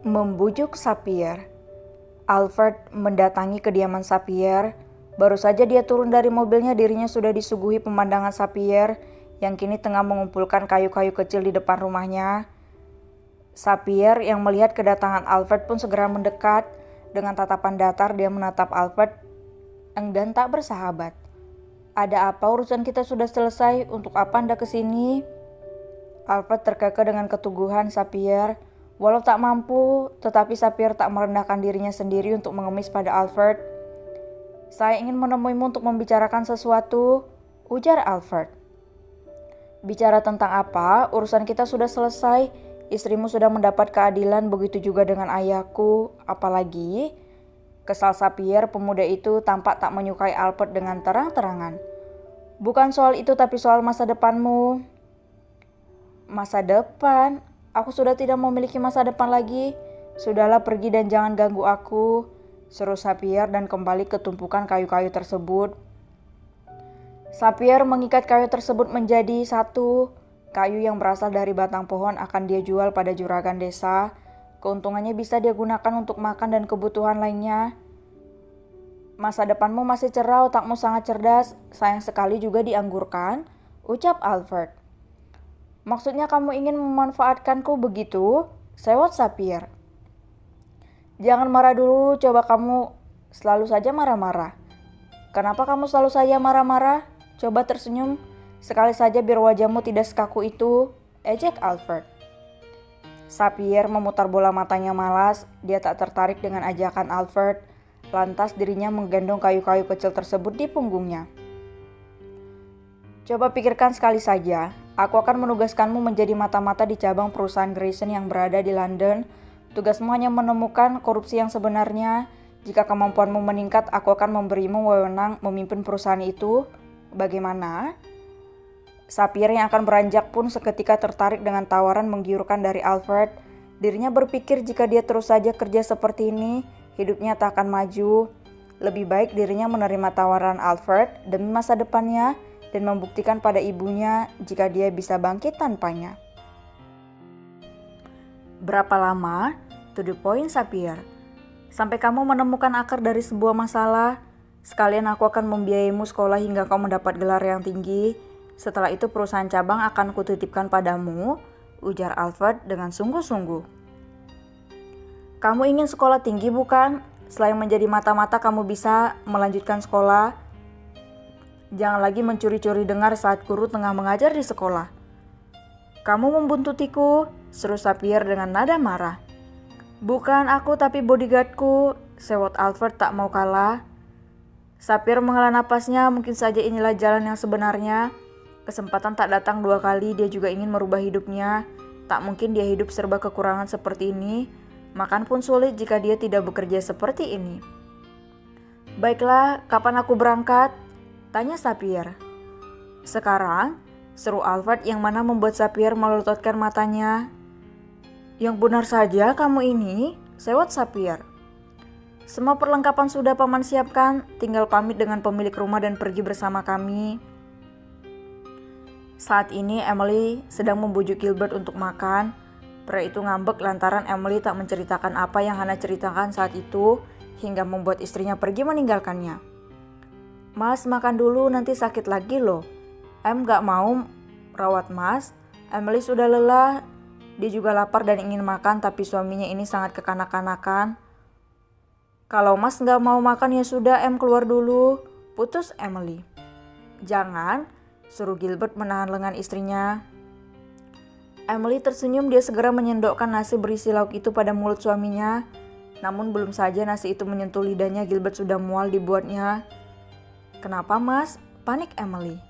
Membujuk Sapphire. Alfred mendatangi kediaman Sapphire. Baru saja dia turun dari mobilnya, dirinya sudah disuguhi pemandangan Sapphire yang kini tengah mengumpulkan kayu-kayu kecil di depan rumahnya. Sapphire yang melihat kedatangan Alfred pun segera mendekat. Dengan tatapan datar dia menatap Alfred, enggan tak bersahabat. "Ada apa? Urusan kita sudah selesai. Untuk apa Anda kesini?" Alfred terkekeh dengan keteguhan Sapphire. Walau tak mampu, tetapi Sapphire tak merendahkan dirinya sendiri untuk mengemis pada Alfred. "Saya ingin menemuimu untuk membicarakan sesuatu," ujar Alfred. "Bicara tentang apa? Urusan kita sudah selesai. Istrimu sudah mendapat keadilan, begitu juga dengan ayahku. Apalagi?" Kesal Sapphire, pemuda itu tampak tak menyukai Alfred dengan terang-terangan. "Bukan soal itu, tapi soal masa depanmu." "Masa depan? Aku sudah tidak memiliki masa depan lagi. Sudahlah, pergi dan jangan ganggu aku," seru Sapphire dan kembali ke tumpukan kayu-kayu tersebut. Sapphire mengikat kayu tersebut menjadi satu. Kayu yang berasal dari batang pohon akan dia jual pada juragan desa. Keuntungannya bisa dia gunakan untuk makan dan kebutuhan lainnya. "Masa depanmu masih cerah, otakmu sangat cerdas. Sayang sekali juga dianggurkan," ucap Alfred. "Maksudnya kamu ingin memanfaatkanku begitu?" sewot Sapphire. "Jangan marah dulu, coba kamu selalu saja marah-marah." "Kenapa kamu selalu saja marah-marah? Coba tersenyum sekali saja biar wajahmu tidak sekaku itu," ejek Alfred. Sapphire memutar bola matanya malas. Dia tak tertarik dengan ajakan Alfred. Lantas dirinya menggendong kayu-kayu kecil tersebut di punggungnya. "Coba pikirkan sekali saja. Aku akan menugaskanmu menjadi mata-mata di cabang perusahaan Grayson yang berada di London. Tugasmu hanya menemukan korupsi yang sebenarnya. Jika kemampuanmu meningkat, aku akan memberimu wewenang memimpin perusahaan itu. Bagaimana?" Sapphire yang akan beranjak pun seketika tertarik dengan tawaran menggiurkan dari Alfred. Dirinya berpikir jika dia terus saja kerja seperti ini, hidupnya tak akan maju. Lebih baik dirinya menerima tawaran Alfred demi masa depannya dan membuktikan pada ibunya jika dia bisa bangkit tanpanya. "Berapa lama?" To the point, Sapphire. "Sampai kamu menemukan akar dari sebuah masalah. Sekalian aku akan membiayaimu sekolah hingga kau mendapat gelar yang tinggi. Setelah itu perusahaan cabang akan kutitipkan padamu," ujar Alfred dengan sungguh-sungguh. "Kamu ingin sekolah tinggi bukan? Selain menjadi mata-mata kamu bisa melanjutkan sekolah. Jangan lagi mencuri-curi dengar saat guru tengah mengajar di sekolah." "Kamu membuntutiku," seru Sapphire dengan nada marah. "Bukan aku tapi bodyguardku," sewot Alfred tak mau kalah. Sapphire menghela napasnya. Mungkin saja inilah jalan yang sebenarnya. Kesempatan tak datang dua kali. Dia juga ingin merubah hidupnya. Tak mungkin dia hidup serba kekurangan seperti ini. Makan pun sulit jika dia tidak bekerja seperti ini. "Baiklah, kapan aku berangkat?" tanya Sapphire. "Sekarang," seru Alfred yang mana membuat Sapphire melototkan matanya. "Yang benar saja kamu ini," sewot Sapphire. "Semua perlengkapan sudah paman siapkan, tinggal pamit dengan pemilik rumah dan pergi bersama kami." Saat ini Emily sedang membujuk Gilbert untuk makan. Pria itu ngambek lantaran Emily tak menceritakan apa yang Hannah ceritakan saat itu hingga membuat istrinya pergi meninggalkannya. "Mas, makan dulu, nanti sakit lagi loh." "Em gak mau rawat mas. Emily sudah lelah. Dia juga lapar dan ingin makan, tapi suaminya ini sangat kekanak-kanakan." "Kalau mas gak mau makan ya sudah, Em keluar dulu," putus Emily. "Jangan," suruh Gilbert menahan lengan istrinya. Emily tersenyum. Dia segera menyendokkan nasi berisi lauk itu pada mulut suaminya. Namun belum saja nasi itu menyentuh lidahnya, Gilbert sudah mual dibuatnya. "Kenapa mas?" panik Emily.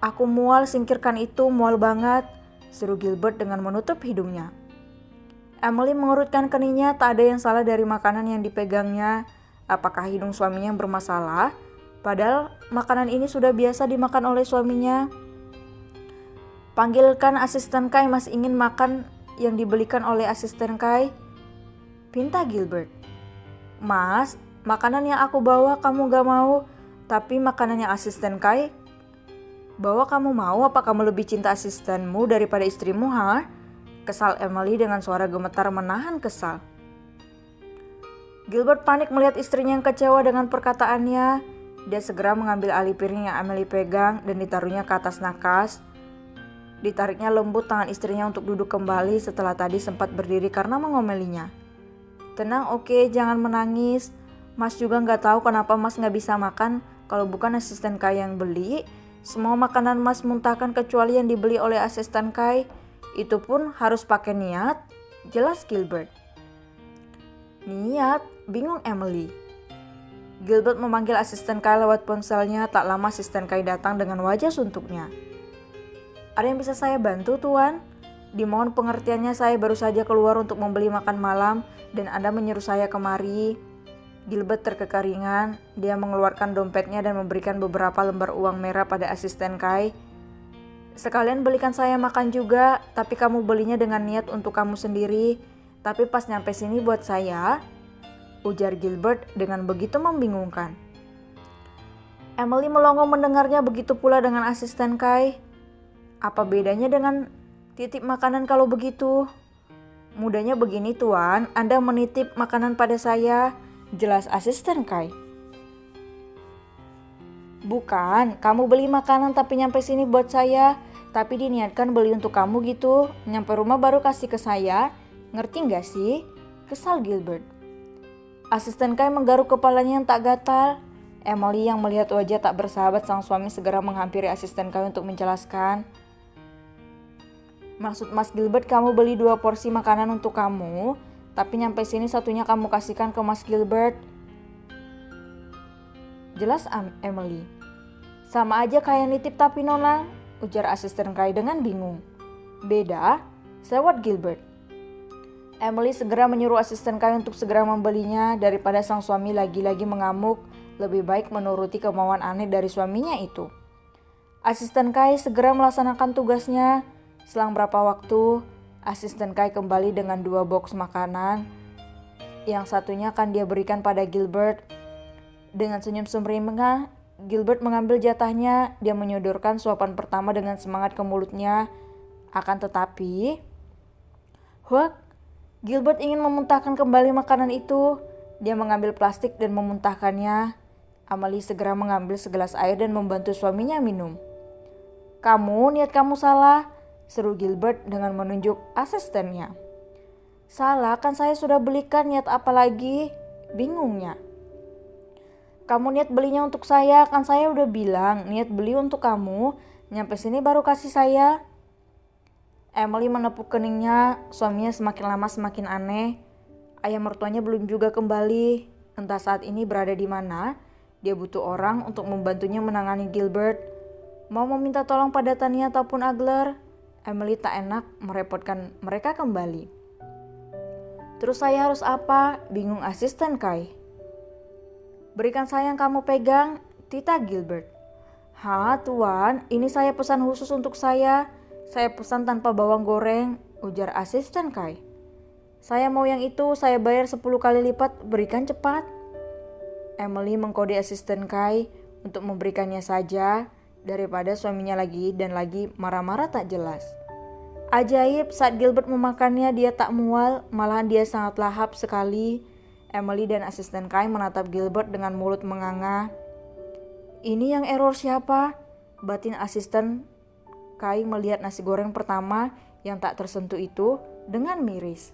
"Aku mual, singkirkan itu, mual banget," seru Gilbert dengan menutup hidungnya. Emily mengurutkan keningnya. Tak ada yang salah dari makanan yang dipegangnya. Apakah hidung suaminya yang bermasalah? Padahal makanan ini sudah biasa dimakan oleh suaminya. Panggilkan asisten Kai, Mas ingin makan yang dibelikan oleh asisten Kai, pinta Gilbert. Mas, makanan yang aku bawa kamu gak mau, tapi makanan yang asisten Kai bawa kamu mau. Apa kamu lebih cinta asistenmu daripada istrimu, ha? Kesal Emily dengan suara gemetar menahan kesal. Gilbert panik melihat istrinya yang kecewa dengan perkataannya. Dia segera mengambil alih piring yang Emily pegang dan ditaruhnya ke atas nakas. Ditariknya lembut tangan istrinya untuk duduk kembali setelah tadi sempat berdiri karena mengomelinya. Tenang, oke, jangan menangis. Mas juga gak tahu kenapa Mas gak bisa makan kalau bukan asisten Kai yang beli. Semua makanan Mas muntahkan kecuali yang dibeli oleh asisten Kai. Itu pun harus pakai niat. Jelas Gilbert. Niat? Bingung Emily. Gilbert memanggil asisten Kai lewat ponselnya. Tak lama asisten Kai datang dengan wajah suntuknya. Ada yang bisa saya bantu, Tuan? Dimohon pengertiannya, saya baru saja keluar untuk membeli makan malam dan Anda menyuruh saya kemari. Gilbert terkekeringan. Dia mengeluarkan dompetnya dan memberikan beberapa lembar uang merah pada asisten Kai. Sekalian belikan saya makan juga, tapi kamu belinya dengan niat untuk kamu sendiri. Tapi pas nyampe sini buat saya, ujar Gilbert dengan begitu membingungkan. Emily melongo mendengarnya, begitu pula dengan asisten Kai. Apa bedanya dengan titip makanan kalau begitu? Mudahnya begini, Tuan, Anda menitip makanan pada saya, jelas asisten Kai. Bukan, kamu beli makanan tapi nyampe sini buat saya, tapi diniatkan beli untuk kamu gitu, nyampe rumah baru kasih ke saya, ngerti gak sih? Kesal Gilbert. Asisten Kai menggaruk kepalanya yang tak gatal. Emily yang melihat wajah tak bersahabat sang suami segera menghampiri asisten Kai untuk menjelaskan. Maksud Mas Gilbert kamu beli 2 porsi makanan untuk kamu, tapi nyampe sini satunya kamu kasihkan ke Mas Gilbert. Jelas Emily. Sama aja kayak nitip tapi Nona, ujar asisten Kai dengan bingung. Beda? Sewot Gilbert. Emily segera menyuruh asisten Kai untuk segera membelinya daripada sang suami lagi-lagi mengamuk. Lebih baik menuruti kemauan aneh dari suaminya itu. Asisten Kai segera melaksanakan tugasnya. Selang berapa waktu, asisten Kai kembali dengan 2 box makanan. Yang satunya akan dia berikan pada Gilbert. Dengan senyum sumringah, Gilbert mengambil jatahnya. Dia menyodorkan suapan pertama dengan semangat ke mulutnya. Akan tetapi, Gilbert ingin memuntahkan kembali makanan itu. Dia mengambil plastik dan memuntahkannya. Emily segera mengambil segelas air dan membantu suaminya minum. Kamu, niat kamu salah, seru Gilbert dengan menunjuk asistennya. Salah, kan saya sudah belikan, niat apa lagi? Bingungnya. Kamu niat belinya untuk saya, kan saya udah bilang niat beli untuk kamu, nyampe sini baru kasih saya. Emily menepuk keningnya, suaminya semakin lama semakin aneh. Ayah mertuanya belum juga kembali, entah saat ini berada di mana. Dia butuh orang untuk membantunya menangani Gilbert. Mau meminta tolong pada Tania ataupun Agler. Emily tak enak merepotkan mereka kembali. Terus saya harus apa? Bingung asisten Kai. Berikan saya yang kamu pegang, tita Gilbert. Hah, Tuan, ini saya pesan khusus untuk saya. Saya pesan tanpa bawang goreng, ujar asisten Kai. Saya mau yang itu, saya bayar 10 kali lipat, berikan cepat. Emily mengkode asisten Kai untuk memberikannya saja daripada suaminya lagi dan lagi marah-marah tak jelas. Ajaib, saat Gilbert memakannya dia tak mual, malahan dia sangat lahap sekali. Emily dan asisten Kai menatap Gilbert dengan mulut menganga. Ini yang error siapa? Batin asisten Kai melihat nasi goreng pertama yang tak tersentuh itu dengan miris.